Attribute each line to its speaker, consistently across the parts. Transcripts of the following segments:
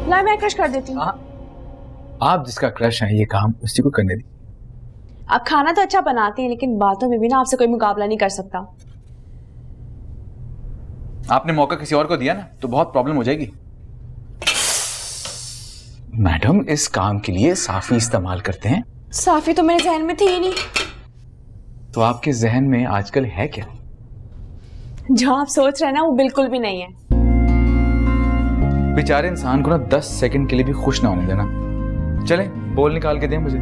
Speaker 1: ला मैं क्रश कर देती हूँ।
Speaker 2: आप जिसका क्रश है ये काम उसी को करने दी।
Speaker 1: आप खाना तो अच्छा बनाती हैं लेकिन बातों में भी ना आपसे कोई मुकाबला नहीं कर सकता।
Speaker 2: आपने मौका किसी और को दिया ना तो बहुत प्रॉब्लम हो जाएगी। मैडम इस काम के लिए साफी इस्तेमाल करते हैं।
Speaker 1: साफी तो मेरे जहन में थी ही नहीं।
Speaker 2: तो आपके जहन में आजकल है क्या?
Speaker 1: जो आप सोच रहे हैं ना वो बिल्कुल भी नहीं है।
Speaker 2: बेचारे इंसान को ना 10 सेकंड के लिए भी खुश ना होने देना। चले बोल निकाल के दें मुझे।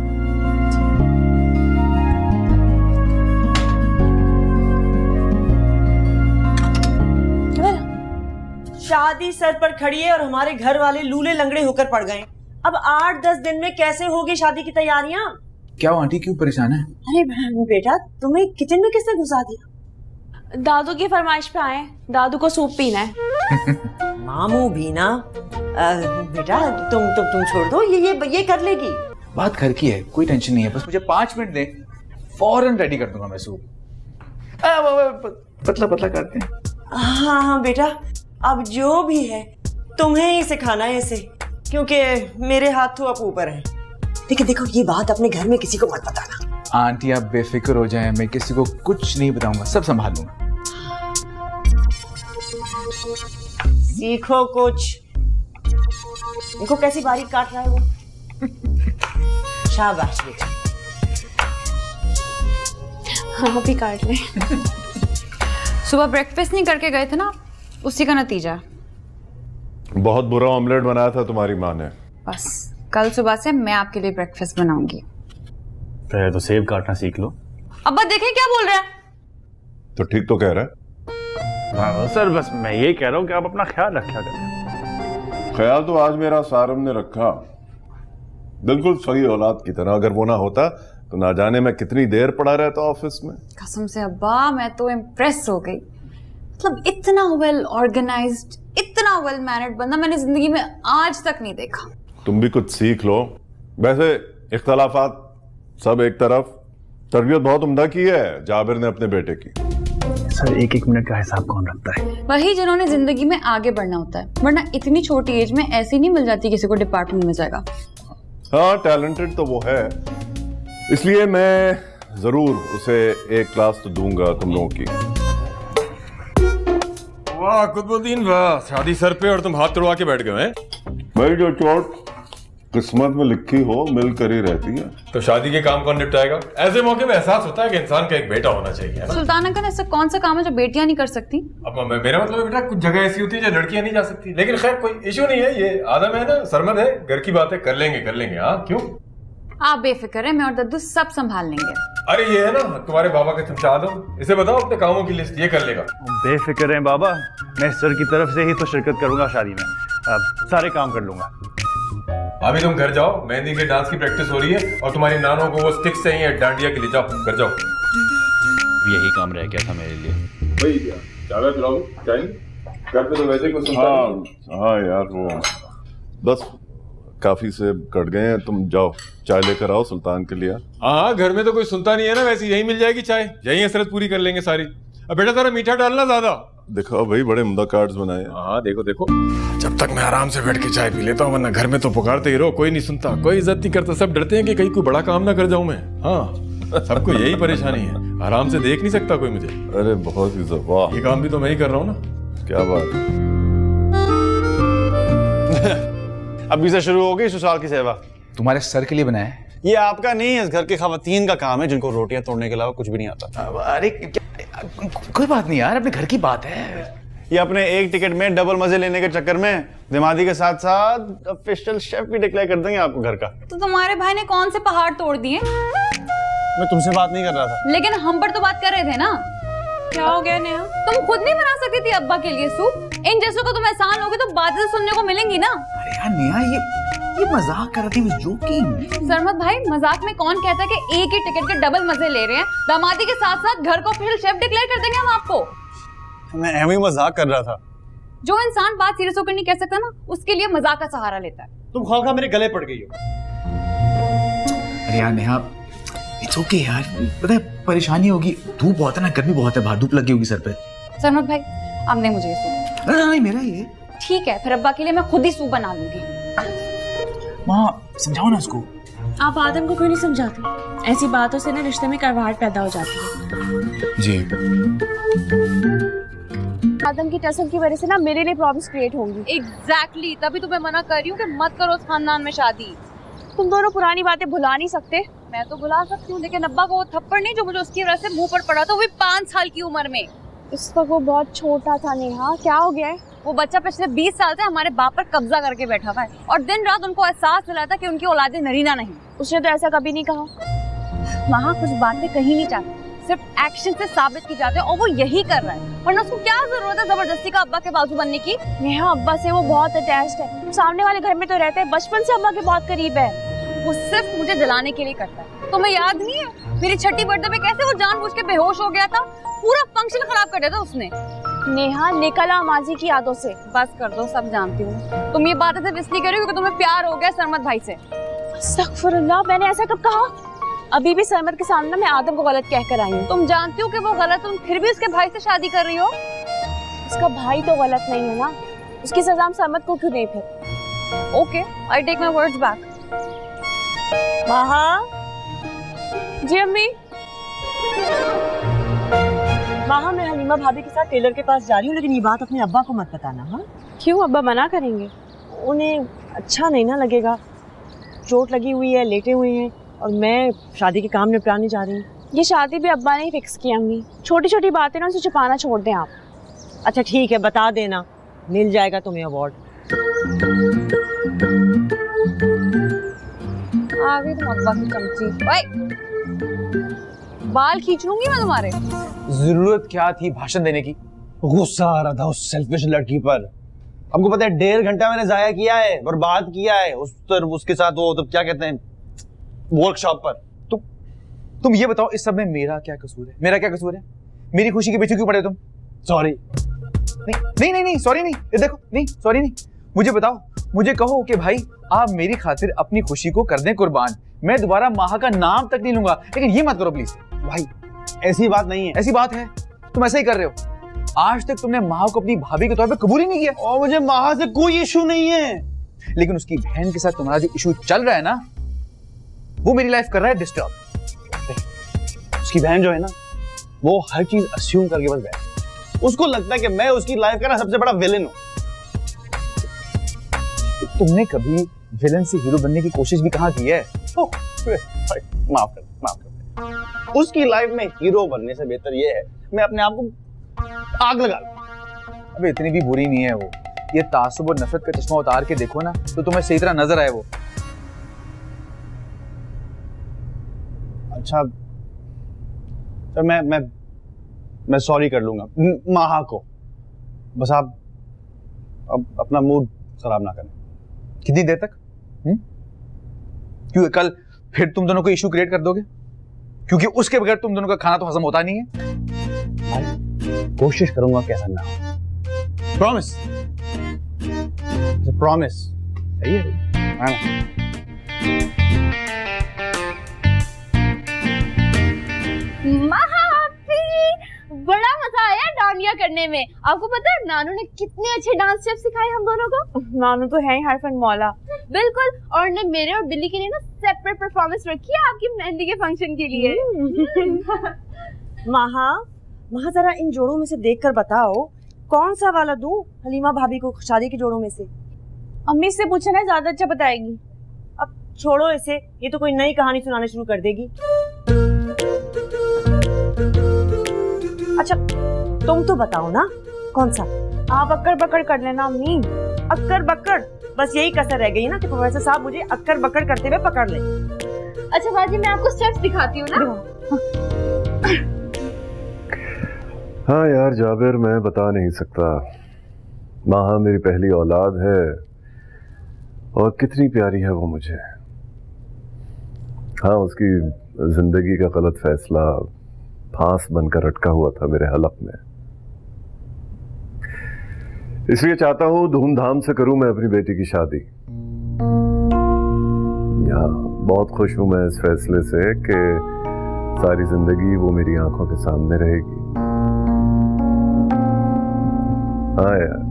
Speaker 3: शादी सर पर खड़ी है और हमारे घर वाले लूले लंगड़े होकर पड़ गए। अब 8-10 दिन में कैसे होगी शादी की तैयारियां?
Speaker 2: क्या हो आंटी, क्यों परेशान है?
Speaker 3: अरे बेटा, तुम्हें किचन में किसने घुसा दिया?
Speaker 1: दादू की फरमाइश पे आए, दादू को सूप पीना है।
Speaker 3: मामू भी ना बेटा, तुम छोड़ दो, ये कर लेगी।
Speaker 2: बात घर की है, कोई टेंशन नहीं है, बस मुझे 5 मिनट दे, फौरन रेडी कर दूंगा मैं सूप। पतला पतला करते हैं।
Speaker 3: हाँ बेटा, अब जो भी है तुम्हें ही सिखाना है इसे, क्योंकि मेरे हाथ तो अब ऊपर है। लेकिन देखो ये बात अपने घर में किसी को मत बताना।
Speaker 2: आंटी आप बेफिक्र हो जाएं, मैं किसी को कुछ नहीं बताऊंगा, सब संभाल लूंगा।
Speaker 3: सीखो कुछ। देखो कैसी बारीक काट रहा है वो। शाबाश बेटा।
Speaker 1: हाँ भी काट ले।
Speaker 4: सुबह ब्रेकफास्ट नहीं करके गए थे ना, उसी का नतीजा।
Speaker 5: बहुत बुरा ऑमलेट बनाया था तुम्हारी माँ ने।
Speaker 4: बस कल सुबह से मैं आपके लिए ब्रेकफास्ट बनाऊंगी।
Speaker 6: पहले तो सेब काटना सीख लो।
Speaker 4: अब्बा देखें क्या बोल रहे हैं।
Speaker 5: तो ठीक तो कह रहा है।
Speaker 6: हाँ सर, बस मैं ये कह रहा हूँ कि आप अपना ख्याल रखा करें।
Speaker 5: ख्याल तो आज मेरा सारम ने रखा, बिल्कुल सही औलाद की तरह। अगर वो ना होता तो ना जाने मैं कितनी देर पड़ा रहता ऑफिस में।
Speaker 4: कसम से अब्बा, मैं तो इम्प्रेस हो गई। मतलब इतना वेल ऑर्गेनाइज्ड, इतना वेल मैनर्ड बंदा मैंने जिंदगी में आज तक नहीं देखा।
Speaker 5: तुम भी कुछ सीख लो। वैसे इख्तलाफात सब एक तरफ, तरबियत बहुत उम्दा की है जाबिर ने अपने बेटे की।
Speaker 6: सर 1-1 मिनट का हिसाब कौन रखता है?
Speaker 4: वही जिन्होंने जिंदगी में आगे बढ़ना होता है, वरना इतनी छोटी एज में ऐसी नहीं मिल जाती किसी को डिपार्टमेंट में जाएगा।
Speaker 5: हाँ टैलेंटेड तो वो है, इसलिए मैं जरूर उसे एक क्लास तो दूंगा तुम लोगों की।
Speaker 7: वाह कुतुबुद्दीन, वाह, शादी सर पे और तुम हाथ तोड़वा के बैठ गए हैं।
Speaker 5: भाई जो चोट किस्मत में लिखी हो मिल कर ही रहती है।
Speaker 7: तो शादी के काम कौन निपटाएगा? ऐसे मौके में एहसास होता है कि इंसान का एक बेटा होना चाहिए, है ना?
Speaker 4: सुल्तान अंकल, ऐसा कौन सा काम है जो बेटियां नहीं कर सकती?
Speaker 7: अब मेरा मतलब है बेटा, कुछ जगह ऐसी होती है जो लड़कियां नहीं जा सकती, लेकिन खैर कोई इशू नहीं है, ये आदम है ना, सरमद है, घर की बातें कर लेंगे। हाँ क्यों?
Speaker 4: आप बेफिक्र है, मैं और दद्दू सब संभाल लेंगे।
Speaker 7: अरे ये है ना तुम्हारे बाबा के चमचा आदम, इसे बताओ अपने कामों की लिस्ट, ये कर लेगा।
Speaker 6: बेफिक्र है बाबा, मैं सर की तरफ से ही तो शिरकत करूंगा शादी में, सारे काम कर लूंगा।
Speaker 7: अभी तुम घर जाओ, मेहंदी के डांस की प्रैक्टिस हो रही है और तुम्हारी नानों को वो स्टिक्स चाहिए डांडिया के लिए, जाओ घर जाओ।
Speaker 8: यही काम रह गया था मेरे लिए।
Speaker 7: भाई चाय पिलाओ, चाय घर पे तो वैसे कुछ सुनता नहीं।
Speaker 5: हाँ यार वो बस काफी से कट गए हैं, तुम जाओ चाय लेकर आओ सुल्तान के लिए।
Speaker 7: हाँ घर में तो कोई सुनता नहीं है ना, वैसे यही मिल जाएगी चाय, यही हसरत पूरी कर लेंगे सारी। अब बेटा जरा मीठा डालना ज्यादा।
Speaker 5: देखो भाई बड़े उम्दा कार्ड्स बनाए।
Speaker 7: हाँ देखो जब तक मैं आराम से बैठ के चाय पी लेता हूँ, वरना घर में तो पुकारते ही रहो, कोई नहीं सुनता, कोई इज्जत नहीं करता, सब डरते हैं कि कहीं कोई बड़ा काम ना कर जाऊं मैं। हाँ सबको यही परेशानी है, आराम से देख नहीं सकता कोई मुझे।
Speaker 5: अरे बहुत ही वाह,
Speaker 7: ये काम भी तो मैं ही कर रहा हूँ ना।
Speaker 5: क्या बात है।
Speaker 9: अभी से शुरू हो गई ससुराल की सेवा।
Speaker 2: तुम्हारे सर के लिए बनाया है
Speaker 9: ये, आपका नहीं है, इस घर की खवातीन का काम है जिनको रोटियां तोड़ने के अलावा कुछ भी नहीं आता।
Speaker 2: अरे कोई बात नहीं यार, अपने घर की बात है।
Speaker 9: ये अपने एक टिकट में डबल मजे लेने के चक्कर में दिमागी के साथ साथ ऑफिशियल शेफ भी डिक्लेयर कर देंगे आपको घर का।
Speaker 4: तो तुम्हारे भाई ने कौन से पहाड़ तोड़ दिए?
Speaker 9: मैं तुमसे बात नहीं कर रहा था।
Speaker 4: लेकिन हम पर तो बात कर रहे थे ना।
Speaker 1: क्या हो गया नेहा?
Speaker 4: तुम खुद नहीं बना सकती थी अब्बा के लिए सूप? इन जैसों को तुम एहसान लोगे तो बातें तो सुनने को मिलेंगी ना।
Speaker 2: अरे यार नेहा, ये मजाक कर रही थी, जोकिंग।
Speaker 4: सरमत भाई, मजाक में कौन कहता है कि एक ही टिकट के डबल मजे ले रहे हैं? दामादी के साथ साथ घर को ऑफिशियल शेफ डिक्लेयर कर देंगे हम आपको।
Speaker 9: मैं एम ही मजाक कर रहा था।
Speaker 4: जो इंसान बात सीरियस होकर नहीं कह सकता ना, उसके लिए मजाक का सहारा लेता है।
Speaker 9: तुम खाओ मेरे गले पड़ गई हो।
Speaker 2: अरे यार नेहा, इट्स ओके यार, पता है परेशानी होगी, धूप बहुत है ना, गर्मी बहुत है बाहर, धूप लगी होगी सर पे।
Speaker 4: सरमत भाई, अब नहीं मुझे ये सूप।
Speaker 2: नहीं मेरा ये
Speaker 4: ठीक है, फिर अब्बा के लिए मैं खुद ही सूप बना लूंगी।
Speaker 2: माँ समझाओ ना उसको।
Speaker 1: आप आदम को क्यों नहीं समझाते? ऐसी बातों से ना रिश्ते में कड़वाहट पैदा हो जाती है।
Speaker 2: जी
Speaker 1: आदम की टसल की वजह से ना मेरे लिए प्रॉब्लम्स क्रिएट होंगी।
Speaker 4: एग्जैक्टली तभी तो मैं मना कर रही हूँ कि मत करो उस खानदान में शादी।
Speaker 1: तुम दोनों पुरानी बातें भुला नहीं सकते?
Speaker 4: मैं तो भुला सकती हूँ, लेकिन अब्बा को वो थप्पड़ नहीं जो मुझे उसकी वजह से मुंह पर पड़ा था, वो भी 5 साल की उम्र में।
Speaker 1: इस वक्त वो बहुत छोटा था नेहा, क्या हो गया है?
Speaker 4: वो बच्चा पिछले 20 साल से हमारे बाप पर कब्जा करके बैठा हुआ है और दिन रात उनको एहसास दिलाता कि उनकी औलादें नरीना नहीं।
Speaker 1: उसने तो ऐसा कभी नहीं कहा।
Speaker 4: वहाँ कुछ बातें कही नहीं चाहती, सिर्फ एक्शन से साबित की जाती है और वो यही कर रहा है, वरना उसको क्या जरूरत है जबरदस्ती का अब्बा के बाजू बनने की।
Speaker 1: नेहा अब्बा से वो बहुत अटैच्ड है, सामने वाले घर में तो रहते हैं, बचपन से अब्बा के बहुत करीब है।
Speaker 4: वो सिर्फ मुझे जलाने के लिए करता है। तुम्हें याद नहीं है मेरी छठी बर्थडे पे कैसे वो जानबूझ के बेहोश हो गया था? पूरा फंक्शन खराब कर दिया था उसने।
Speaker 1: नेहा निकला माजी की यादों से।
Speaker 4: बस कर दो, सब जानती हूँ। तुम ये बातें सिर्फ इसलिए कर रही हो क्योंकि तुम्हें प्यार हो गया सरमत भाई से।
Speaker 1: अस्तगफुरुल्लाह, मैंने ऐसा कब कहा? अभी भी सरमत के सामने मैं आदम को गलत कहकर आई हूँ।
Speaker 4: तुम जानती हो कि वो गलत, तुम फिर भी उसके भाई से शादी कर रही हो।
Speaker 1: उसका भाई तो गलत नहीं है ना, उसकी सजा हम सरमत को क्यों दें फिर?
Speaker 4: Okay, I take my words back.
Speaker 3: महा,
Speaker 1: जी अम्मी।
Speaker 3: महा, मैं हलीमा भाभी के साथ टेलर के पास जा रही हूँ, लेकिन ये बात अपने अब्बा को मत बताना। हाँ,
Speaker 1: क्यों? अब्बा मना करेंगे?
Speaker 3: उन्हें अच्छा नहीं ना लगेगा। चोट लगी हुई है, लेटे हुए हैं, और मैं शादी के काम निपटाने जा रही हूँ।
Speaker 1: ये शादी भी अब्बा ने ही फिक्स की अम्मी। छोटी छोटी बातें ना उसे छुपाना छोड़ दें आप।
Speaker 3: अच्छा ठीक है, बता देना, मिल जाएगा तुम्हें अवार्ड।
Speaker 4: आ गई तुम अब्बा की चमची। ओए, बाल खींच लूंगी मैं तुम्हारे।
Speaker 2: जरूरत क्या थी भाषण देने की?
Speaker 9: गुस्सा आ रहा था उस सेल्फिश लड़की पर। हमको पता है 1.5 घंटा मैंने जाया किया है, बर्बाद किया है उसके साथ वो तो क्या कहते हैं वर्कशॉप पर।
Speaker 2: तुम ये बताओ इस सब में मेरा क्या कसूर है? मेरा क्या कसूर है? मेरी खुशी के पीछे क्यों पड़े तुम?
Speaker 9: सॉरी।
Speaker 2: नहीं सॉरी नहीं, ये देखो, नहीं सॉरी नहीं। मुझे बताओ, मुझे कहो कि भाई आप मेरी खातिर अपनी खुशी को कर दें कुर्बान, मैं दोबारा माह का नाम तक नहीं लूंगा, लेकिन ये मत करो प्लीज।
Speaker 9: भाई ऐसी बात नहीं है।
Speaker 2: ऐसी बात है, तुम ऐसा ही कर रहे हो। आज तक तुमने माह को अपनी भाभी के तौर पे कबूल ही नहीं किया।
Speaker 9: और मुझे माह से कोई इशू नहीं है,
Speaker 2: लेकिन उसकी बहन के साथ तुम्हारा जो इशू चल रहा है ना, वो मेरी लाइफ कर रहा है डिस्टर्ब।
Speaker 9: उसकी बहन जो है ना, वो हर चीज अस्यूम करके बस बैठ, उसको लगता है कि मैं उसकी लाइफ का ना सबसे बड़ा विलेन हूं।
Speaker 2: तुमने कभी विलेन से हीरो बनने की कोशिश भी कहाँ की है?
Speaker 9: माफ कर। उसकी लाइफ में हीरो बनने से बेहतर ये है मैं अपने आप को आग लगा लूं।
Speaker 2: अबे इतनी भी बुरी नहीं है वो। ये तासुब और नफरत का चश्मा उतार के देखो ना, तो तुम्हें सही तरह नजर आए वो।
Speaker 9: अच्छा, तो मैं सॉरी कर लूंगा माहा को। बस आप अब अपना मूड खराब ना करें।
Speaker 2: कितनी देर तक? क्यों कल फिर तुम दोनों को इशू क्रिएट कर दोगे? क्योंकि उसके बगैर तुम दोनों का खाना तो हजम होता नहीं है।
Speaker 9: भाई कोशिश करूंगा कि ऐसा ना हो। Promise, promise.
Speaker 2: सही है।
Speaker 1: बड़ा मजा आया डांडिया करने में। आपको पता है नानू ने कितने अच्छे डांस स्टेप सिखाए हम दोनों को। नानू तो है ही हरफन मौला। बिल्कुल, और ने मेरे और बिल्ली के लिए ना सेपरेट परफॉर्मेंस रखी है आपकी मेहंदी के फंक्शन के लिए।
Speaker 3: महा जरा इन जोड़ों में से देखकर बताओ कौन सा वाला दूं हलीमा भाभी को शादी के जोड़ों में से।
Speaker 1: अम्मी से पूछा ना, ज्यादा अच्छा बताएगी।
Speaker 3: अब छोड़ो इसे, ये तो कोई नई कहानी सुनाना शुरू कर देगी। अच्छा तुम तो बताओ ना कौन सा।
Speaker 1: आप अक्कर बकड़ कर लेना अम्मी।
Speaker 3: अक्कर बक्कड़, बस यही कसर रह गई ना कि प्रोफेसर साहब मुझे अक्कर बक्कड़ करते हुए पकड़ ले।
Speaker 1: अच्छा बाजी, मैं आपको स्टेप्स दिखाती हूँ ना।
Speaker 5: हाँ यार जाबिर, मैं बता नहीं सकता। माहा मेरी पहली औलाद है और कितनी प्यारी है वो मुझे। हाँ, उसकी जिंदगी का गलत फैसला फांस बनकर अटका हुआ था मेरे हलक में, इसलिए चाहता हूं धूमधाम से करूं मैं अपनी बेटी की शादी। यहाँ बहुत खुश हूं मैं इस फैसले से कि सारी जिंदगी वो मेरी आंखों के सामने रहेगी। हाँ यार।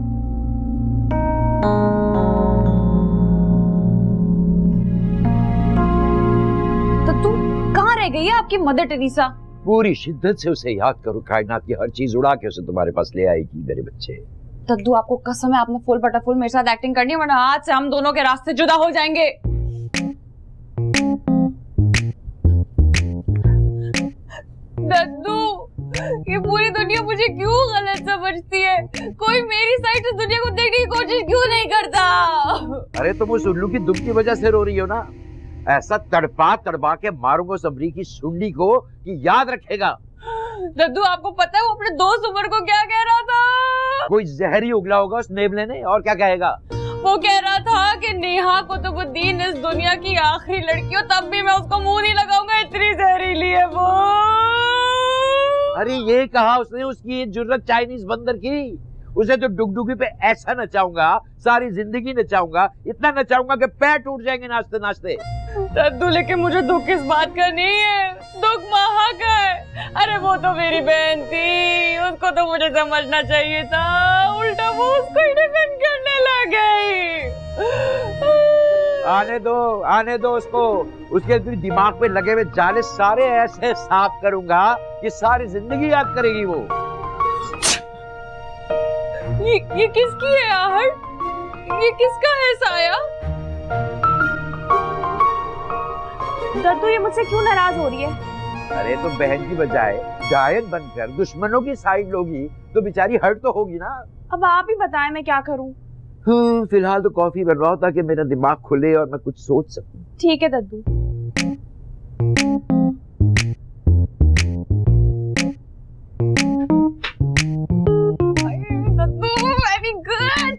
Speaker 4: रह गई है आपकी मदर टेरेसा?
Speaker 10: पूरी शिद्दत से उसे याद करो, कायनात की हर चीज उड़ा के उसे तुम्हारे पास ले आएगी मेरे बच्चे।
Speaker 4: दद्दू आपको कसम है आपने फुल बटा फुल मेरे साथ एक्टिंग करनी है, वरना आज से हम दोनों के रास्ते जुदा हो जाएंगे। दद्दू, ये पूरी दुनिया मुझे क्यों गलत समझती है? कोई मेरी साइड से दुनिया को देखने की कोशिश क्यों नहीं करता?
Speaker 10: अरे तुम उस उल्लू की दुम की वजह से रो रही हो ना। ऐसा तड़पा तड़पा के मारूंगा उस अमरी की सुंडी को कि याद रखेगा।
Speaker 4: दद्दू आपको पता है वो अपने दोस्त उमर को क्या कह रहा था?
Speaker 10: कोई जहर ही उगला होगा उस नेवले ने, और क्या कहेगा?
Speaker 4: वो कह रहा था कि नेहा कुतुबुद्दीन इस दुनिया की आखिरी लड़की हो, तब भी मैं उसको मुंह नहीं लगाऊंगा, इतनी जहरीली है वो।
Speaker 10: अरे ये कहा उसने, उसकी ये जुर्रत चाइनीज बंदर की। उसे तो डुगडुगी पे ऐसा नचाऊंगा, सारी जिंदगी नचाऊंगा, इतना नचाऊंगा कि पैर टूट जाएंगे नाचते नाचते।
Speaker 4: दद्दू, लेकिन मुझे दुख किस बात का नहीं है, दुख महा का है। अरे वो तो मेरी बहन थी, उसको तो मुझे समझना चाहिए था, उल्टा वो उसको ही डिफेंड करने लग गई।
Speaker 10: आने दो उसको। उसके फिर दिमाग पे लगे हुए जाले सारे ऐसे साफ करूंगा कि सारी जिंदगी याद करेगी वो।
Speaker 4: ये किसकी है आहट? ये किसका है साया?
Speaker 1: दद्दू, ये मुझसे क्यों नाराज हो रही है?
Speaker 10: अरे तो बहन की बजाय डायन बनकर दुश्मनों की साइड लोगी तो बेचारी हर्ट तो होगी ना।
Speaker 1: अब आप ही बताएं मैं क्या करूं?
Speaker 10: फिलहाल तो कॉफी बनवाओ ताकि मेरा दिमाग खुले और मैं कुछ सोच सकूं।
Speaker 1: ठीक है दद्दू।
Speaker 4: दद्दू वेरी गुड।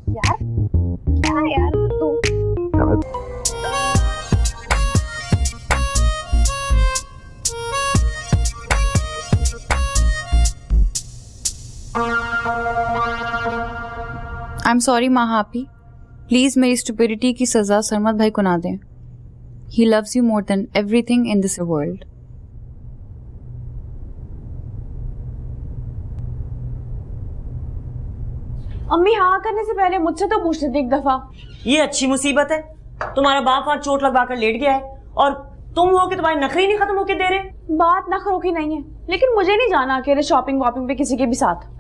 Speaker 1: यार क्या यार दद्दू?
Speaker 4: आई एम सॉरी महापी, प्लीज मेरी स्टुपिडिटी की सजा सरमद भाई को ना दें। He loves you more than everything in this world.
Speaker 1: अम्मी हाँ करने से पहले मुझसे तो पूछ लेती एक दफा।
Speaker 3: ये अच्छी मुसीबत है, तुम्हारा बाप वहां चोट लगवा कर लेट गया है और तुम हो कि तुम्हारे नखरे ही नहीं खत्म होके दे रहे।
Speaker 1: बात नखरों की नहीं है, लेकिन मुझे नहीं जाना अकेले शॉपिंग वॉपिंग पे किसी के भी साथ।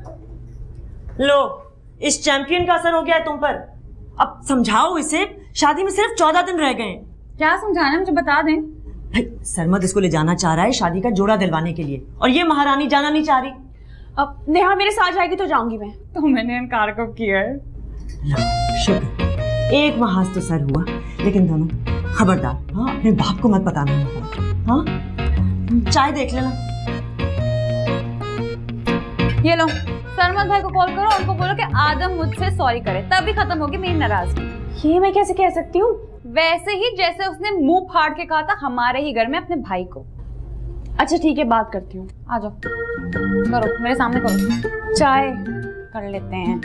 Speaker 3: लो, इस चैंपियन का असर हो गया है तुम पर। अब समझाओ इसे, शादी में सिर्फ 14 दिन रह गए हैं।
Speaker 4: क्या समझाना मुझे बता दें।
Speaker 3: भाई सरमद इसको ले जाना चाह रहा है शादी का जोड़ा दिलवाने के लिए, और ये महारानी जाना नहीं चाह रही।
Speaker 1: अब नेहा मेरे साथ जाएगी तो जाऊंगी मैं।
Speaker 4: तो मैंने इनकार कब किया है?
Speaker 3: शुक्र, एक महाज तो सर हुआ, लेकिन दोनों खबरदार, हाँ अपने बाप को मत बताना। हाँ चाय देख लेना।
Speaker 4: ये लो, सरमद भाई को कॉल करो, उनको बोलो कि आदम मुझसे सॉरी करे, तभी खत्म होगी मेरी नाराजगी।
Speaker 1: ये मैं कैसे कह सकती हूँ?
Speaker 4: वैसे ही जैसे उसने मुंह फाड़ के कहा था हमारे ही घर में अपने भाई को।
Speaker 1: अच्छा ठीक है, बात करती हूँ।
Speaker 4: आ जाओ, करो मेरे सामने करो।
Speaker 1: चाय
Speaker 4: कर लेते हैं।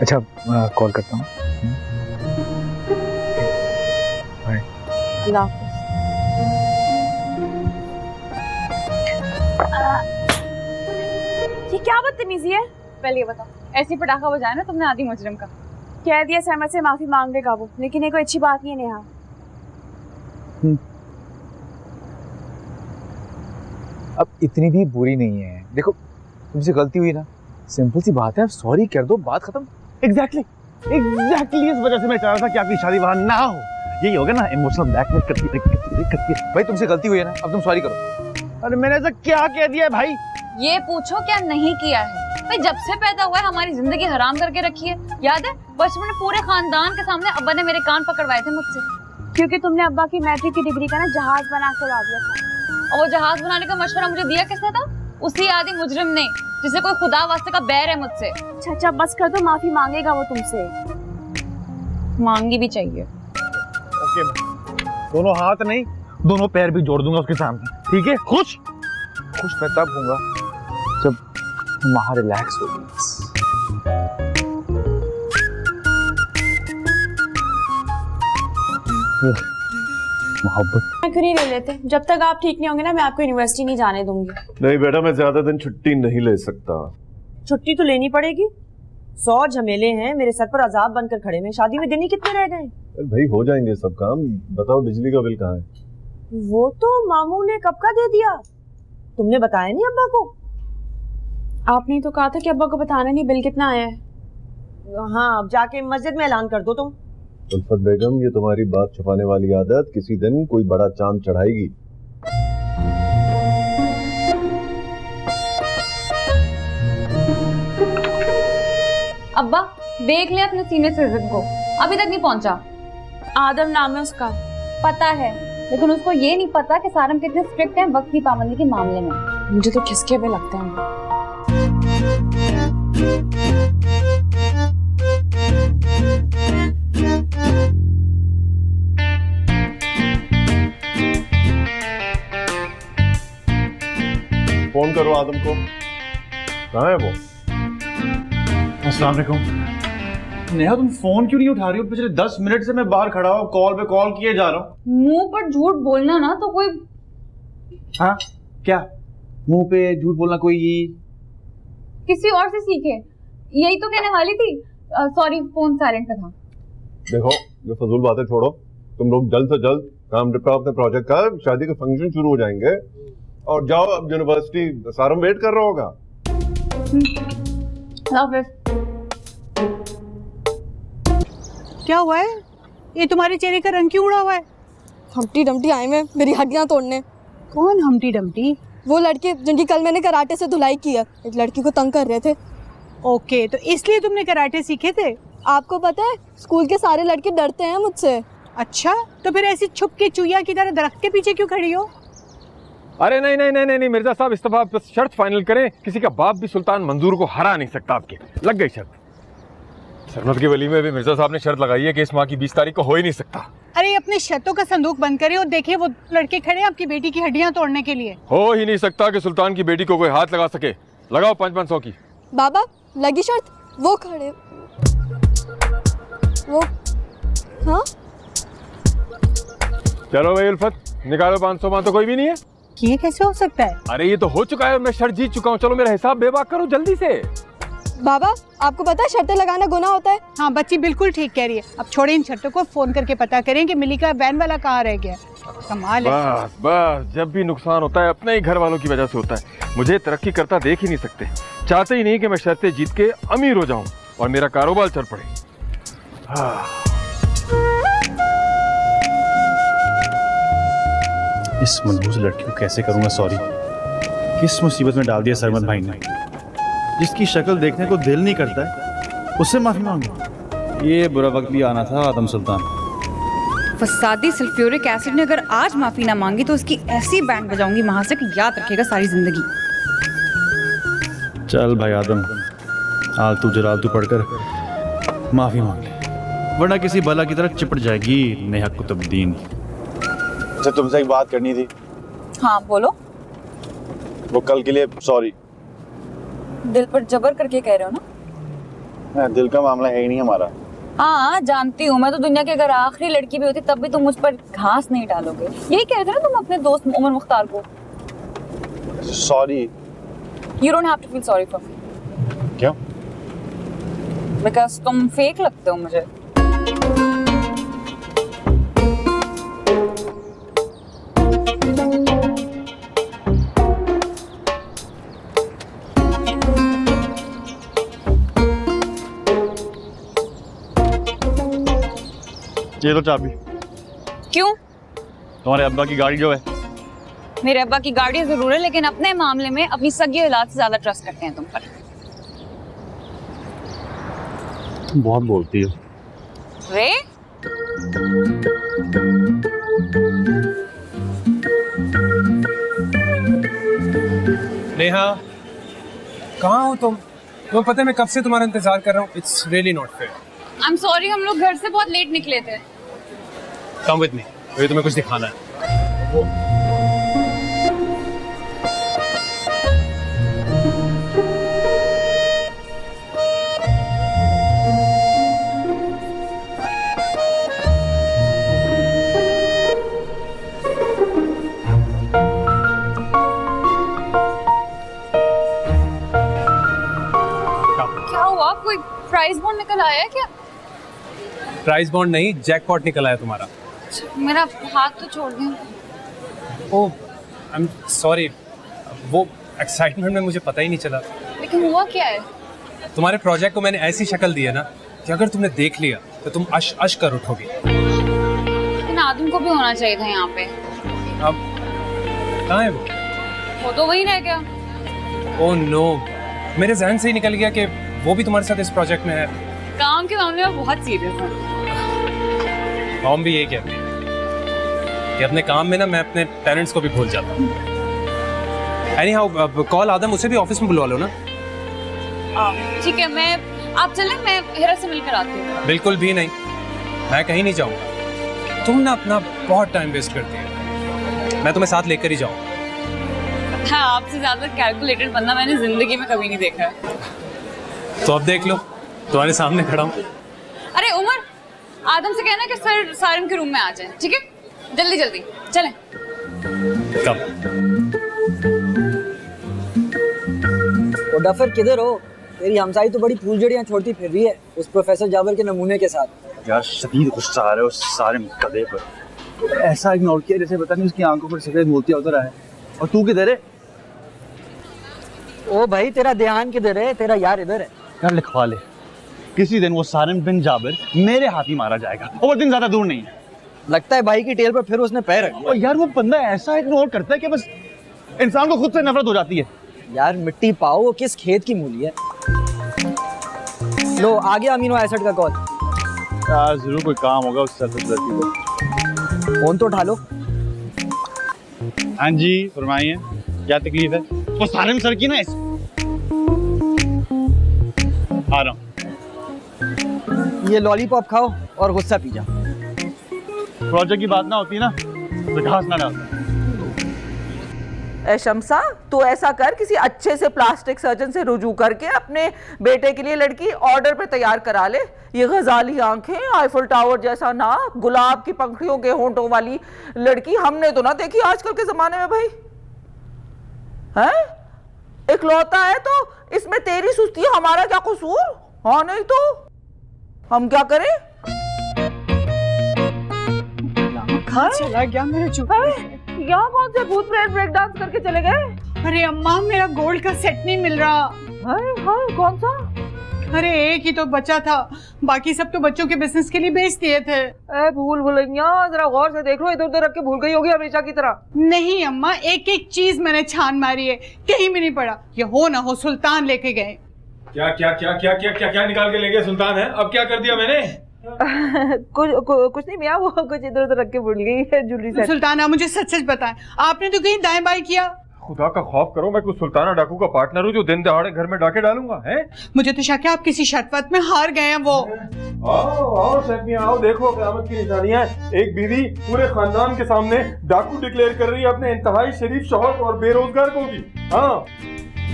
Speaker 2: अच्छा कॉल करता हूँ।
Speaker 1: अल्लाह हाफ़िज़। ये क्या बदतमीजी है?
Speaker 4: पहले ये बताओ, ऐसी पटाखा बजाया ना तुमने आदि मुजरिम का?
Speaker 1: कह दिया सहमत से माफी मांग लेगा वो, लेकिन ये कोई अच्छी बात नहीं है नेहा।
Speaker 2: अब इतनी भी बुरी नहीं है। देखो तुमसे गलती हुई ना, सिंपल सी बात है, अब सॉरी कर दो, बात खत्म।
Speaker 9: एग्जैक्टली इस वजह से मैं चाह रहा था कि आपकी शादी वहां ना हो। यही होगा ना, इमोशनल ब्लैकमेल करती।
Speaker 2: भाई तुमसे गलती हुई है ना, अब तुम सॉरी करो।
Speaker 9: अरे मैंने ऐसा क्या कह दिया है भाई?
Speaker 4: ये पूछो क्या नहीं किया है। भाई जब से पैदा हुआ है हमारी जिंदगी हराम करके रखी है। याद है बचपन में पूरे खानदान के सामने अब्बा ने मेरे कान पकड़वाए थे मुझसे,
Speaker 1: क्योंकि तुमने अब्बा की मैट्रिक की डिग्री का ना जहाज बना के उड़ा दिया था।
Speaker 4: और वो जहाज बनाने का मशवरा मुझे दिया किसने था? उसी आदि मुजरिम ने, जिसे कोई खुदा वास्ते का बैर है मुझसे।
Speaker 1: अच्छा बस कर दो, माफी मांगेगा वो तुमसे।
Speaker 4: मांगी भी चाहिए।
Speaker 9: ओके, दोनों हाथ नहीं, दोनों पैर भी जोड़ दूंगा उसके सामने। ठीक है? खुश
Speaker 2: मैं तब हूँगा जब माँ रिलैक्स हो गई बस। मोहब्बत
Speaker 4: नौकरी नहीं ले लेते। जब तक आप ठीक नहीं होंगे ना, मैं आपको यूनिवर्सिटी नहीं जाने दूंगी।
Speaker 5: नहीं बेटा, मैं ज्यादा दिन छुट्टी नहीं ले सकता।
Speaker 3: छुट्टी तो लेनी पड़ेगी। 100 झमेले हैं मेरे सर पर, अजाब बनकर खड़े में। शादी में दिन ही कितने रह गए?
Speaker 5: भाई हो जाएंगे सब काम। बताओ बिजली का बिल कहाँ है?
Speaker 3: वो तो मामू ने कब का दे दिया, तुमने बताया नहीं अब्बा को?
Speaker 4: आपने तो कहा था कि अब्बा को बताना नहीं बिल कितना आया है।
Speaker 3: हाँ, अब जाके मस्जिद में ऐलान कर दो तुम।
Speaker 5: उल्फत बेगम, ये तुम्हारी बात छुपाने वाली आदत किसी दिन कोई बड़ा चांद चढ़ाएगी।
Speaker 1: अब्बा देख ले अपने सीनियर सिटीजन को, अभी तक नहीं पहुंचा।
Speaker 4: आदम नाम है उसका।
Speaker 1: पता है, लेकिन उसको ये नहीं पता कि सारम कितने स्ट्रिक्ट हैं वक्त की पाबंदी के मामले में।
Speaker 4: मुझे तो खिसके हुए लगते हैं।
Speaker 5: फोन करो आदम को। कहाँ है वो?
Speaker 6: अस्सलाम वालेकुम। नेहा, तुम फोन क्यों नहीं उठा रही हो? पिछले 10 मिनट से मैं बाहर खड़ा हूँ, कॉल पे कॉल किए जा रहा हूँ।
Speaker 1: मुंह पर झूठ बोलना ना तो कोई।
Speaker 6: हाँ क्या? मुंह पे झूठ बोलना कोई
Speaker 1: किसी और से सीखे, यही तो कहने वाली थी। सॉरी, फोन साइलेंट पे था।
Speaker 5: देखो, ये फजूल बातें छोड़ो। तुम लोग जल्द से जल्द काम निपटाओ अपने प्रोजेक्ट का। शादी के फंक्शन शुरू हो जाएंगे और जाओ, अब यूनिवर्सिटी सारम वेट कर रहा होगा।
Speaker 11: क्या हुआ है? ये तुम्हारे चेहरे का रंग क्यों उड़ा हुआ है?
Speaker 12: हम्टी डम्टी आए में मेरी हड्डियां तोड़ने।
Speaker 11: कौन हम्टी डम्टी?
Speaker 12: वो लड़के जिनकी कल मैंने कराटे से धुलाई की है। एक लड़की को तंग कर रहे थे।
Speaker 11: ओके, तो इसलिए तुमने कराटे सीखे थे?
Speaker 12: आपको पता है, स्कूल के सारे लड़के डरते हैं मुझसे।
Speaker 11: अच्छा, तो फिर ऐसी छुप के चुईया की तरह दरख्त के पीछे क्यों खड़ी हो?
Speaker 7: अरे नहीं नहीं नहीं नहीं मिर्जा साहब, इस्तीफा। बस शर्त फाइनल करें। किसी का बाप भी सुल्तान मंजूर को हरा नहीं सकता। आपके लग गई शर्त। सरमत की वली में भी मिर्जा साहब ने शर्त लगाई है कि इस माह की 20 तारीख को हो ही नहीं सकता।
Speaker 11: अरे अपने शर्तों का संदूक बंद करें और देखिए वो लड़के खड़े हैं आपकी बेटी की हड्डियां तोड़ने के लिए।
Speaker 7: हो ही नहीं सकता कि सुल्तान की बेटी को कोई हाथ लगा सके। लगाओ 500 की।
Speaker 12: बाबा लगी शर्त। वो खड़े, वो। हाँ
Speaker 7: चलो भाई उल्फत, निकालो 500। मान तो कोई भी नहीं है।
Speaker 11: ये कैसे हो सकता है?
Speaker 7: अरे ये तो हो चुका है, मैं शर्त जीत चुका हूँ। चलो मेरा हिसाब बेबाक करो जल्दी से।
Speaker 12: बाबा आपको पता है शर्तें लगाना गुनाह होता है।
Speaker 11: हाँ, बच्ची बिल्कुल ठीक कह रही है। अब छोड़े इन शर्तों को, फोन करके पता करें कि मिली का वैन वाला कहाँ रह गया। कमाल है।
Speaker 7: बस बस, जब भी नुकसान होता है अपने ही घर वालों की वजह से होता है। मुझे तरक्की करता देख ही नहीं सकते। चाहते ही नहीं कि मैं शर्तें जीत के अमीर हो जाऊं और मेरा कारोबार चल पड़े।
Speaker 6: इस मनहूस लड़की को कैसे करूंगा सॉरी? किस मुसीबत में डाल दिया सरमत भाई ने। जिसकी शक्ल देखने को दिल नहीं करता है, उससे माफी मांगो। ये बुरा वक्त भी आना था आदम सुल्तान।
Speaker 13: फसादी सल्फ्यूरिक एसिड ने अगर आज माफी ना मांगी तो उसकी ऐसी बैंड बजाऊंगी वहां से कि याद रखेगा सारी जिंदगी।
Speaker 6: चल भाई आदम, आलतू जलालतू पढ़कर माफी मांग ले, वरना किसी बला की तरफ चिपट जाएगी नेहा कुतुबुद्दीन।
Speaker 9: अच्छा, तुमसे एक बात करनी थी।
Speaker 13: हाँ बोलो।
Speaker 9: वो कल के लिए सॉरी।
Speaker 13: दिल पर जबर करके कह रहे हो ना?
Speaker 9: दिल का मामला है ही नहीं हमारा।
Speaker 13: हाँ जानती हूँ मैं तो। दुनिया की अगर आखिरी लड़की भी होती तब भी तुम मुझ पर घास नहीं डालोगे। यही कह रहे थे ना तुम अपने दोस्त उमर मुख्तार को।
Speaker 9: Sorry.
Speaker 13: You don't have to feel sorry for me.
Speaker 9: क्यों?
Speaker 13: Because तुम फेक लगते हो मुझे।
Speaker 6: ये लो चाबी।
Speaker 13: क्यों?
Speaker 6: तुम्हारे अब्बा की गाड़ी जो है।
Speaker 13: मेरे अब्बा की गाड़ी जरूर है, लेकिन अपने मामले में अपनी सगी औलाद से ज्यादा ट्रस्ट करते हैं तुम पर।
Speaker 6: तुम बहुत बोलती हो।
Speaker 13: रे?
Speaker 14: नेहा, कहाँ हो तुम? तुम्हें पता है मैं कब से तुम्हारा इंतजार कर रहा हूँ। It's really not fair.
Speaker 1: I'm sorry, हम लोग घर से बहुत लेट निकले थे।
Speaker 14: Come with me, मुझे तुम्हें कुछ दिखाना है।
Speaker 13: प्राइस बॉन्ड निकल आया है क्या?
Speaker 14: प्राइस बॉन्ड नहीं, जैकपॉट निकल आया तुम्हारा।
Speaker 13: मेरा हाथ तो छोड़ दिया।
Speaker 14: ओह आई एम सॉरी, वो एक्साइटमेंट में मुझे पता ही नहीं चला।
Speaker 13: लेकिन हुआ क्या है?
Speaker 14: तुम्हारे प्रोजेक्ट को मैंने ऐसी शक्ल दी है ना कि अगर तुमने देख लिया तो तुम अश अश कर उठोगी।
Speaker 13: लेकिन आदम को भी होना चाहिए था यहाँ पे।
Speaker 14: अब कहाँ है
Speaker 13: वो तो वही रह गया।
Speaker 14: ओह नो, मेरे जहन से ही निकल गया कि वो भी तुम्हारे साथ इस प्रोजेक्ट में है।
Speaker 13: काम के मामले में बहुत सीरियस हूँ।
Speaker 14: हम भी यही कहते हैं कि अपने काम में ना मैं अपने टैलेंट्स को भी भूल जाता हूँ। एनीहाउ कॉल आदम, उसे भी ऑफिस में बुलवा लो ना।
Speaker 13: ठीक है, आप चलें, मैं हिरा से मिलकर आती हूँ।
Speaker 14: बिल्कुल भी नहीं, मैं कहीं नहीं जाऊँगा। तुम ना अपना बहुत टाइम वेस्ट करती है, मैं तुम्हें साथ लेकर ही जाऊँ।
Speaker 13: हाँ, आपसे ज्यादा कैलकुलेटेड बंदा मैंने जिंदगी में कभी नहीं देखा है।
Speaker 14: तो अब देख लो, तुम्हारे सामने खड़ा हूँ।
Speaker 13: अरे उमर, आदम से कहना कि सर सारिम के रूम में आ जाए, ठीक है? जल्दी जल्दी चलें।
Speaker 14: कब?
Speaker 15: ओ डफर किधर हो? तेरी हमसाई तो बड़ी फूलझड़ियाँ छोड़ती फिर रही है उस प्रोफेसर जाबर के नमूने के साथ।
Speaker 6: यार शदीद गुस्सा आ रहा है उस सारे कदे पर। ऐसा इग्नोर किया जैसे पता नहीं उसकी आंखों पर सफेद मोतिया उतर रहा है। और तू किधर है?
Speaker 15: ओ भाई तेरा ध्यान किधर है? तेरा यार इधर है।
Speaker 6: यार लिखवा ले, किसी दिन वो सारिम बिन जाबिर मेरे हाथ ही मारा जाएगा और वो दिन ज्यादा दूर नहीं है।
Speaker 15: लगता है भाई की टेल पर फिर उसने पैर रख दिया।
Speaker 6: और यार वो बंदा ऐसा इग्नोर करता है कि बस इंसान को खुद से नफरत हो जाती है।
Speaker 15: यार मिट्टी पाओ, वो किस खेत की मूली है। लो आ गया अमीनो एसिड का कॉल।
Speaker 6: यार जरूर कोई काम होगा उस सरफेस लड़की को।
Speaker 15: फोन तो उठा लो।
Speaker 6: हाँ जी फरमाइए, क्या तकलीफ है? वो सारिम सर की ना आ रहा हूँ।
Speaker 15: ये लॉलीपॉप खाओ और गुस्सा पी जाओ।
Speaker 6: प्रोजेक्ट की बात ना होती ना तो घास ना डालता।
Speaker 16: ए शम्सा, तू ऐसा कर, किसी अच्छे से प्लास्टिक सर्जन से रुजू करके अपने बेटे के लिए लड़की ऑर्डर पे तैयार करा ले। ये गजाली आंखें, आईफल टावर जैसा नाक, गुलाब की पंखड़ियों के होंठों वाली लड़की हमने तो ना देखी आजकल के जमाने में भाई। हैं? इकलौता है तो इसमें तेरी सुस्ती, हमारा क्या कसूर? हाँ नहीं तो हम क्या करें?
Speaker 11: चला गया मेरा चुप।
Speaker 16: यहाँ कौन से भूत प्रेत ब्रेक डांस करके चले गए?
Speaker 11: अरे अम्मा, मेरा गोल्ड का सेट नहीं मिल रहा।
Speaker 16: हाय कौन सा?
Speaker 11: अरे एक ही तो बचा था, बाकी सब तो बच्चों के बिजनेस के लिए बेच दिए थे।
Speaker 16: भूल भुलैया, जरा गौर से देख लो, इधर उधर रख के भूल गई होगी हमेशा की तरह।
Speaker 11: नहीं अम्मा, एक एक चीज मैंने छान मारी है, कहीं भी नहीं पड़ा। ये हो ना हो सुल्तान लेके गए।
Speaker 7: क्या क्या क्या क्या क्या क्या क्या निकाल के ले गए सुल्तान? है अब क्या कर दिया मैंने?
Speaker 16: कुछ नहीं मियाँ, वो कुछ इधर उधर रख के भूल गई है ज्वेलरी सेट।
Speaker 11: सुल्तान आप मुझे सच सच बताएं, आपने तो कहीं दाएं बाएं किया?
Speaker 7: खुदा का खौफ करो, मैं कुछ सुल्ताना डाकू का पार्टनर हूँ जो दिन दहाड़े घर में डाके डालूंगा? है
Speaker 11: मुझे तो शक है आप किसी शर्त में हार गए हैं। वो
Speaker 7: आओ आओ सैफिया आओ, देखो क़यामत की निशानियां। एक बीवी पूरे खानदान के सामने डाकू डिक्लेयर कर रही है अपने इंतहाई शरीफ शौहर और बेरोजगार को भी। हाँ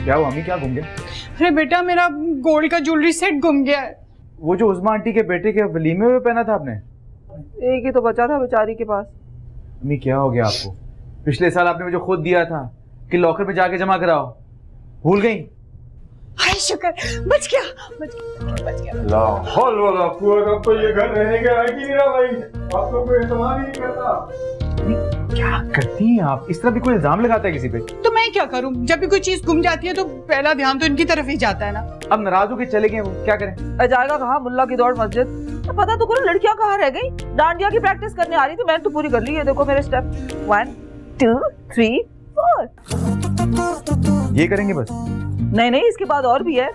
Speaker 2: क्या हुआ अम्मी, क्या गुम गया?
Speaker 11: अरे बेटा मेरा गोल्ड का ज्वेलरी सेट गुम गया है।
Speaker 2: वो जो उस्मा आंटी के बेटे के वलीमे में पहना था आपने?
Speaker 16: एक ही तो बचा था बेचारी के पास।
Speaker 2: अम्मी क्या हो गया आपको? पिछले साल आपने मुझे खुद दिया था कि लॉकर में जाके जमा कराओ, भूल गई?
Speaker 11: हाय शुक्र, बच गया बच गया।
Speaker 7: लाहौल वाला कुआं, अब तो ये घर रहने के लायक ही नहीं रहा भाई। आपको कोई एतमाद ही नहीं करता।
Speaker 2: क्या करती हैं आप? इस तरह भी कोई इल्जाम लगाता है किसी पे?
Speaker 11: तो मैं क्या करूं? जब भी कोई चीज गुम जाती है तो पहला ध्यान तो इनकी तरफ ही जाता है ना।
Speaker 2: अब नाराज होकर चले गए, वो क्या करें?
Speaker 16: जाएगा कहाँ? मुल्ला की दौड़ मस्जिद। पता तो करो लड़कियां कहाँ रह गई? डांडिया की प्रैक्टिस करने आ रही थी, मैंने तो पूरी कर ली है। देखो मेरे स्टेप 1 2 3 4।
Speaker 2: ये करेंगे बस?
Speaker 16: नहीं नहीं, इसके बाद और भी है।